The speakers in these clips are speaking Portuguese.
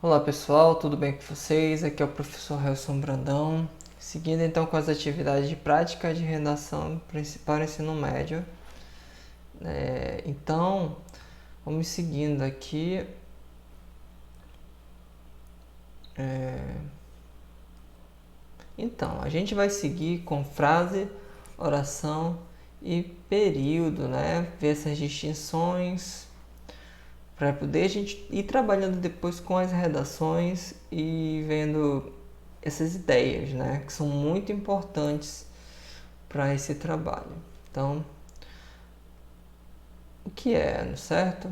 Olá pessoal, tudo bem com vocês? Aqui é o professor Helson Brandão, seguindo então com as atividades de prática de redação para o ensino médio. Então, vamos seguindo aqui. Então, a gente vai seguir com frase, oração e período, né? Ver essas distinções para poder a gente ir trabalhando depois com as redações e vendo essas ideias, né? Que são muito importantes para esse trabalho. Então, o que é, certo?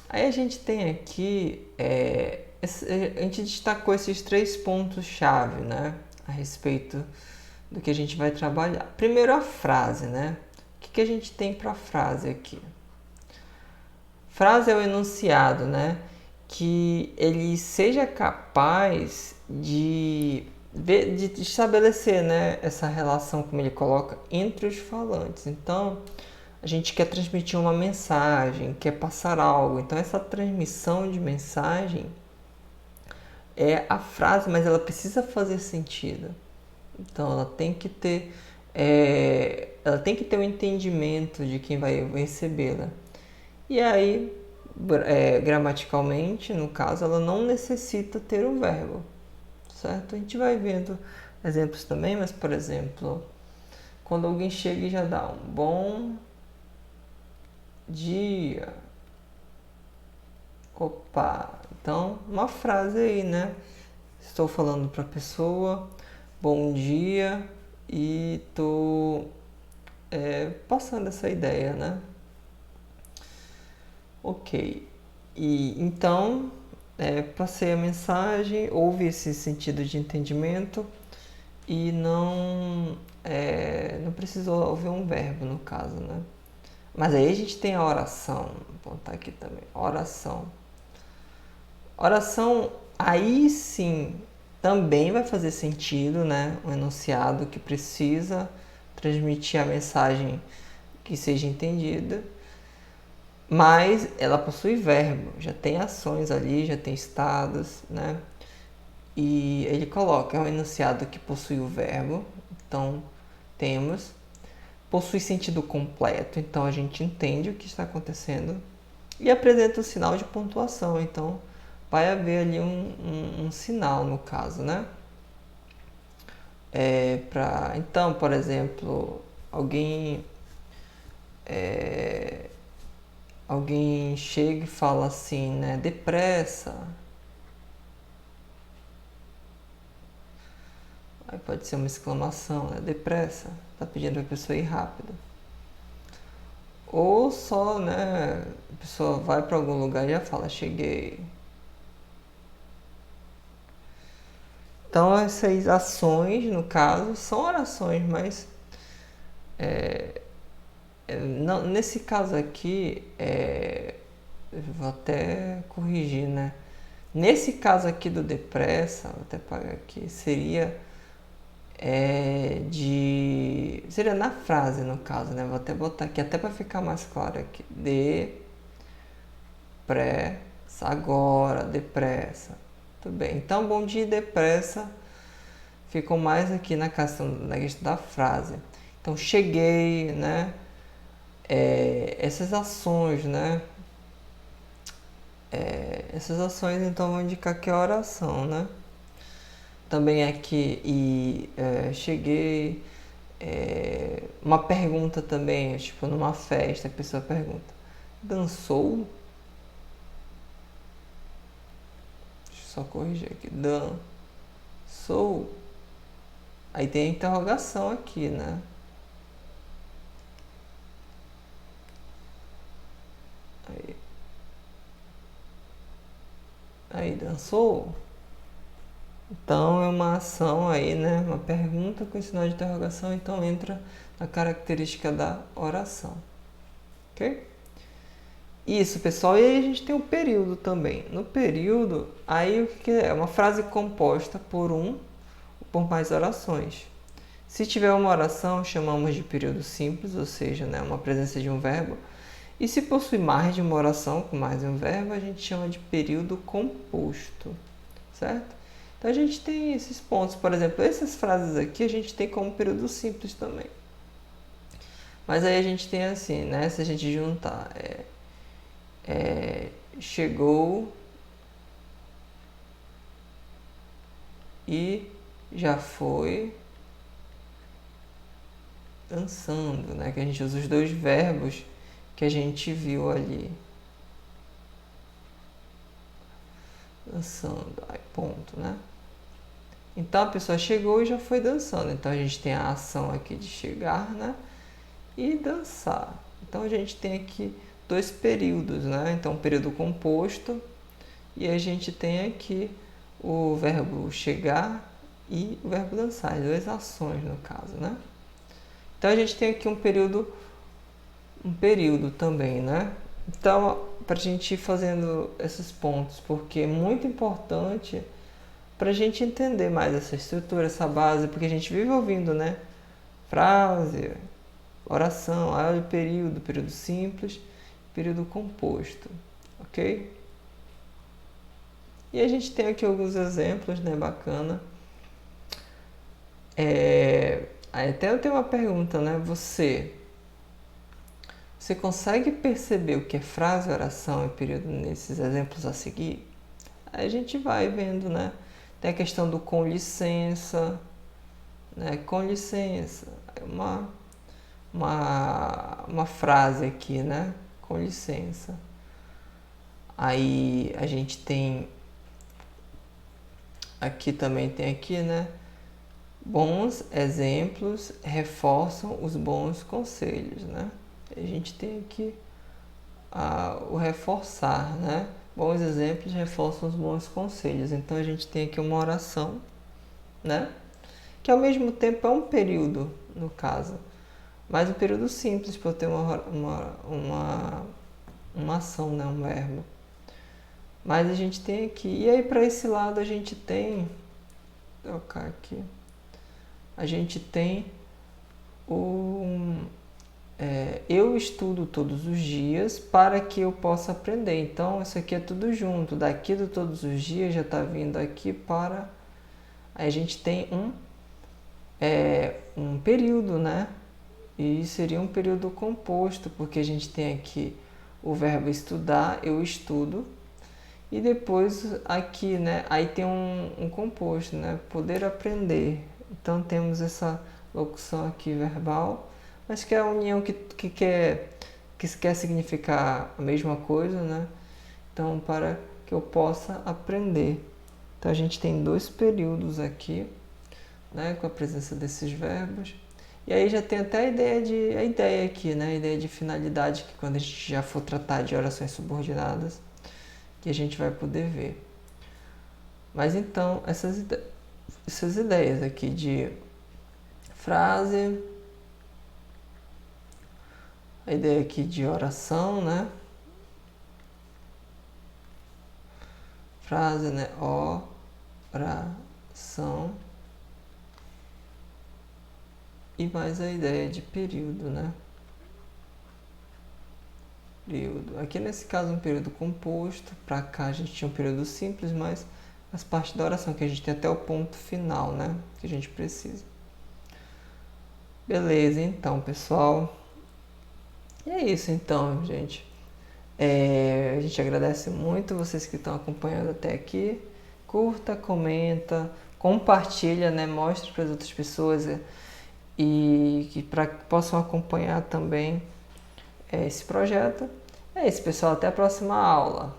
Aí a gente tem aqui, a gente destacou esses 3 pontos-chave, né? A respeito do que a gente vai trabalhar. Primeiro a frase, né? O que a gente tem para frase aqui? Frase é o enunciado, né? Que ele seja capaz de estabelecer, né, essa relação, como ele coloca, entre os falantes. Então, a gente quer transmitir uma mensagem, quer passar algo. Então, essa transmissão de mensagem é a frase, mas ela precisa fazer sentido. Então, ela tem que ter um entendimento de quem vai recebê-la. E aí, gramaticalmente, no caso, ela não necessita ter o verbo, certo? A gente vai vendo exemplos também, mas, por exemplo, quando alguém chega e já dá um bom dia, opa, então uma frase aí, né? Estou falando para a pessoa, bom dia, e tô passando essa ideia, né? Ok. E então, passei a mensagem, houve esse sentido de entendimento e não precisou haver um verbo no caso, né? Mas aí a gente tem a oração, vou botar aqui também, oração. Oração, aí sim, também vai fazer sentido, né? Um enunciado que precisa transmitir a mensagem que seja entendida, mas ela possui verbo, já tem ações ali, já tem estados, né? E ele coloca, é um enunciado que possui o verbo, então temos, possui sentido completo, então a gente entende o que está acontecendo, e apresenta o sinal de pontuação, então vai haver ali um sinal no caso, né? Então, por exemplo, alguém chega e fala assim, né? Depressa. Aí pode ser uma exclamação, né? Depressa. Tá pedindo pra pessoa ir rápido. Ou só, né? A pessoa vai para algum lugar e já fala, cheguei. Então essas ações, no caso, são orações, mas não, nesse caso aqui, eu vou até corrigir, né? Nesse caso aqui do depressa, vou até pagar aqui, seria na frase, no caso, né? Vou até botar aqui, até para ficar mais claro aqui. Depressa, agora, depressa. Tudo bem. Então, bom dia e depressa ficam mais aqui na questão da frase. Então, cheguei, né? Essas ações, né? Essas ações, então, vão indicar que é oração, né? Também aqui, cheguei. Uma pergunta também, tipo, numa festa, a pessoa pergunta: dançou? Deixa eu só corrigir aqui. Dançou? Aí tem a interrogação aqui, né? Aí, aí dançou? Então é uma ação aí, né? Uma pergunta com sinal de interrogação, então entra na característica da oração. Ok? Isso, pessoal. E aí a gente tem o período também. No período, aí o que é? Uma frase composta por um ou por mais orações. Se tiver uma oração, chamamos de período simples, ou seja, né, uma presença de um verbo. E se possui mais de uma oração com mais de um verbo, a gente chama de período composto, certo? Então a gente tem esses pontos, por exemplo, essas frases aqui a gente tem como período simples também. Mas aí a gente tem assim, né? Se a gente juntar, chegou e já foi dançando, né? Que a gente usa os dois verbos que a gente viu ali. Dançando, aí ponto, né? Então a pessoa chegou e já foi dançando. Então a gente tem a ação aqui de chegar, né? E dançar. Então a gente tem aqui dois períodos, né? Então período composto e a gente tem aqui o verbo chegar e o verbo dançar, as duas ações no caso, né? Então a gente tem aqui um período também, né? Então, para a gente ir fazendo esses pontos, porque é muito importante para a gente entender mais essa estrutura, essa base, porque a gente vive ouvindo, né? Frase, oração, aí o período simples, período composto, ok? E a gente tem aqui alguns exemplos, né? Bacana. Aí até eu tenho uma pergunta, né? Você consegue perceber o que é frase, oração e período nesses exemplos a seguir? Aí a gente vai vendo, né? Tem a questão do com licença, né? Com licença, é uma frase aqui, né? Com licença. Aí a gente tem aqui também tem aqui, né? Bons exemplos reforçam os bons conselhos, né? A gente tem aqui o reforçar, né? Bons exemplos reforçam os bons conselhos. Então a gente tem aqui uma oração, né? Que ao mesmo tempo é um período, no caso, mas um período simples para ter uma ação, né? Um verbo. Mas a gente tem aqui, e aí para esse lado a gente tem, vou colocar aqui, a gente tem eu estudo todos os dias para que eu possa aprender. Então, isso aqui é tudo junto. Daqui do todos os dias já está vindo aqui para... Aí a gente tem um período, né? E seria um período composto, porque a gente tem aqui o verbo estudar, eu estudo. E depois aqui, né? Aí tem um composto, né? Poder aprender. Então, temos essa locução aqui verbal, mas que é a união que quer significar a mesma coisa, né? Então, para que eu possa aprender. Então, a gente tem dois períodos aqui, né? Com a presença desses verbos. E aí já tem até a ideia aqui, né? A ideia de finalidade, que quando a gente já for tratar de orações subordinadas, que a gente vai poder ver. Mas então, essas ideias aqui de frase, a ideia aqui de oração, né? Frase, né? Oração. E mais a ideia de período, né? Período. Aqui nesse caso um período composto. Para cá a gente tinha um período simples, mas as partes da oração que a gente tem até o ponto final, né? Que a gente precisa. Beleza, então, pessoal. E é isso então, gente. A gente agradece muito vocês que estão acompanhando até aqui. Curta, comenta, compartilha, né? Mostre para as outras pessoas e para que possam acompanhar também esse projeto. É isso, pessoal. Até a próxima aula.